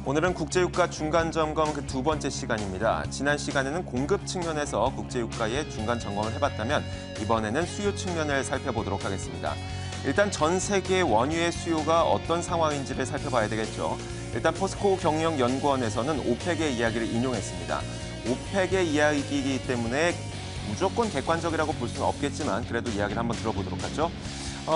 오늘은 국제유가 중간점검 그 두 번째 시간입니다. 지난 시간에는 공급 측면에서 국제유가의 중간점검을 해봤다면 이번에는 수요 측면을 살펴보도록 하겠습니다. 일단 전 세계 원유의 수요가 어떤 상황인지를 살펴봐야 되겠죠. 일단 포스코 경영연구원에서는 오펙의 이야기를 인용했습니다. 오펙의 이야기이기 때문에 무조건 객관적이라고 볼 수는 없겠지만 그래도 이야기를 한번 들어보도록 하죠.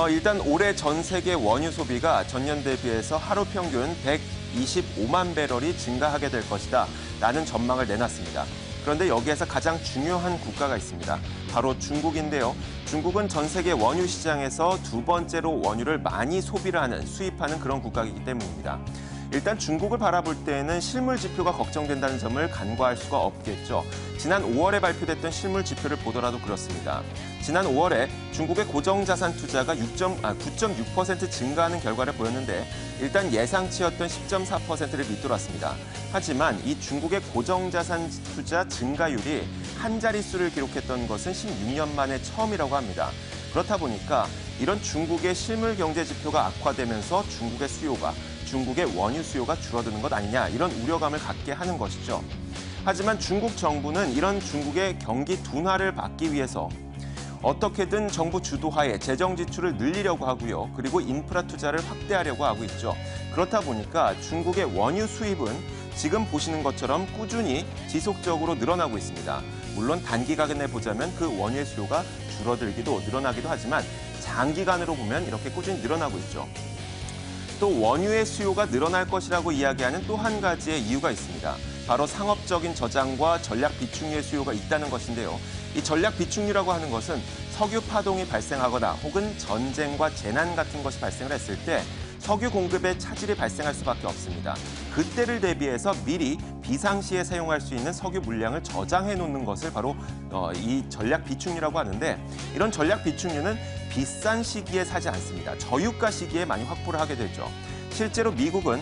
일단 올해 전 세계 원유 소비가 전년 대비해서 하루 평균 125만 배럴이 증가하게 될 것이다 라는 전망을 내놨습니다. 그런데 여기에서 가장 중요한 국가가 있습니다. 바로 중국인데요. 중국은 전 세계 원유 시장에서 두 번째로 원유를 많이 소비를 하는, 수입하는 그런 국가이기 때문입니다. 일단 중국을 바라볼 때에는 실물 지표가 걱정된다는 점을 간과할 수가 없겠죠. 지난 5월에 발표됐던 실물 지표를 보더라도 그렇습니다. 지난 5월에 중국의 고정자산 투자가 9.6% 증가하는 결과를 보였는데 일단 예상치였던 10.4%를 밑돌았습니다. 하지만 이 중국의 고정자산 투자 증가율이 한 자릿수를 기록했던 것은 16년 만에 처음이라고 합니다. 그렇다 보니까 이런 중국의 실물 경제 지표가 악화되면서 중국의 원유 수요가 줄어드는 것 아니냐 이런 우려감을 갖게 하는 것이죠. 하지만 중국 정부는 이런 중국의 경기 둔화를 막기 위해서 어떻게든 정부 주도하에 재정 지출을 늘리려고 하고요. 그리고 인프라 투자를 확대하려고 하고 있죠. 그렇다 보니까 중국의 원유 수입은 지금 보시는 것처럼 꾸준히 지속적으로 늘어나고 있습니다. 물론 단기간에 보자면 그 원유의 수요가 줄어들기도 늘어나기도 하지만 장기간으로 보면 이렇게 꾸준히 늘어나고 있죠. 또 원유의 수요가 늘어날 것이라고 이야기하는 또 한 가지의 이유가 있습니다. 바로 상업적인 저장과 전략 비축유의 수요가 있다는 것인데요. 이 전략 비축유라고 하는 것은 석유 파동이 발생하거나 혹은 전쟁과 재난 같은 것이 발생을 했을 때 석유 공급에 차질이 발생할 수밖에 없습니다. 그때를 대비해서 미리 비상시에 사용할 수 있는 석유 물량을 저장해 놓는 것을 바로 이 전략 비축유라고 하는데 이런 전략 비축유는 비싼 시기에 사지 않습니다. 저유가 시기에 많이 확보를 하게 되죠. 실제로 미국은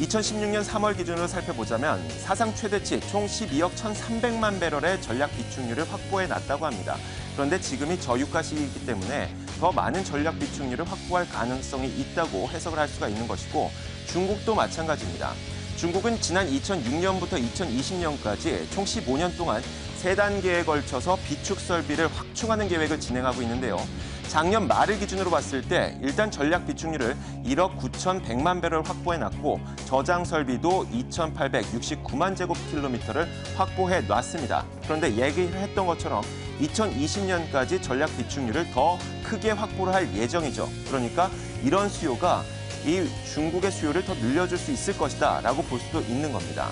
2016년 3월 기준으로 살펴보자면 사상 최대치 총 12억 1,300만 배럴의 전략 비축유를 확보해 놨다고 합니다. 그런데 지금이 저유가 시기이기 때문에 더 많은 전략 비축유를 확보할 가능성이 있다고 해석을 할 수가 있는 것이고 중국도 마찬가지입니다. 중국은 지난 2006년부터 2020년까지 총 15년 동안 3단계에 걸쳐서 비축 설비를 확충하는 계획을 진행하고 있는데요. 작년 말을 기준으로 봤을 때 일단 전략 비축유를 1억 9,100만 배럴 확보해놨고 저장 설비도 2,869만 제곱킬로미터를 확보해 놨습니다. 그런데 얘기를 했던 것처럼 2020년까지 전략 비축유를 더 크게 확보를 할 예정이죠. 그러니까 이런 수요가 이 중국의 수요를 더 늘려줄 수 있을 것이다 라고 볼 수도 있는 겁니다.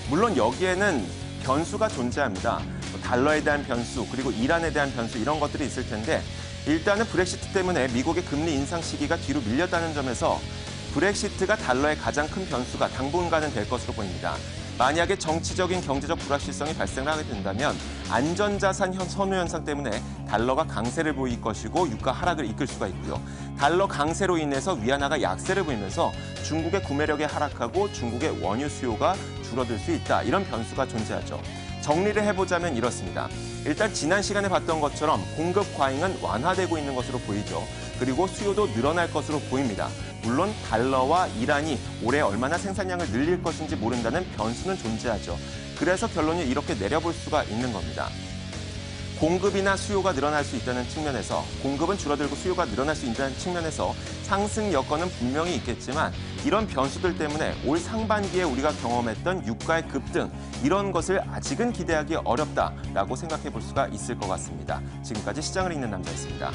물론 여기에는 변수가 존재합니다. 달러에 대한 변수, 그리고 이란에 대한 변수 이런 것들이 있을 텐데 일단은 브렉시트 때문에 미국의 금리 인상 시기가 뒤로 밀렸다는 점에서 브렉시트가 달러의 가장 큰 변수가 당분간은 될 것으로 보입니다. 만약에 정치적인 경제적 불확실성이 발생을 하게 된다면 안전자산 선호 현상 때문에 달러가 강세를 보일 것이고 유가 하락을 이끌 수가 있고요. 달러 강세로 인해서 위안화가 약세를 보이면서 중국의 구매력이 하락하고 중국의 원유 수요가 줄어들 수 있다. 이런 변수가 존재하죠. 정리를 해보자면 이렇습니다. 일단 지난 시간에 봤던 것처럼 공급 과잉은 완화되고 있는 것으로 보이죠. 그리고 수요도 늘어날 것으로 보입니다. 물론 달러와 이란이 올해 얼마나 생산량을 늘릴 것인지 모른다는 변수는 존재하죠. 그래서 결론이 이렇게 내려볼 수가 있는 겁니다. 공급이나 수요가 늘어날 수 있다는 측면에서 공급은 줄어들고 수요가 늘어날 수 있다는 측면에서 상승 여건은 분명히 있겠지만 이런 변수들 때문에 올 상반기에 우리가 경험했던 유가의 급등 이런 것을 아직은 기대하기 어렵다라고 생각해 볼 수가 있을 것 같습니다. 지금까지 시장을 읽는 남자였습니다.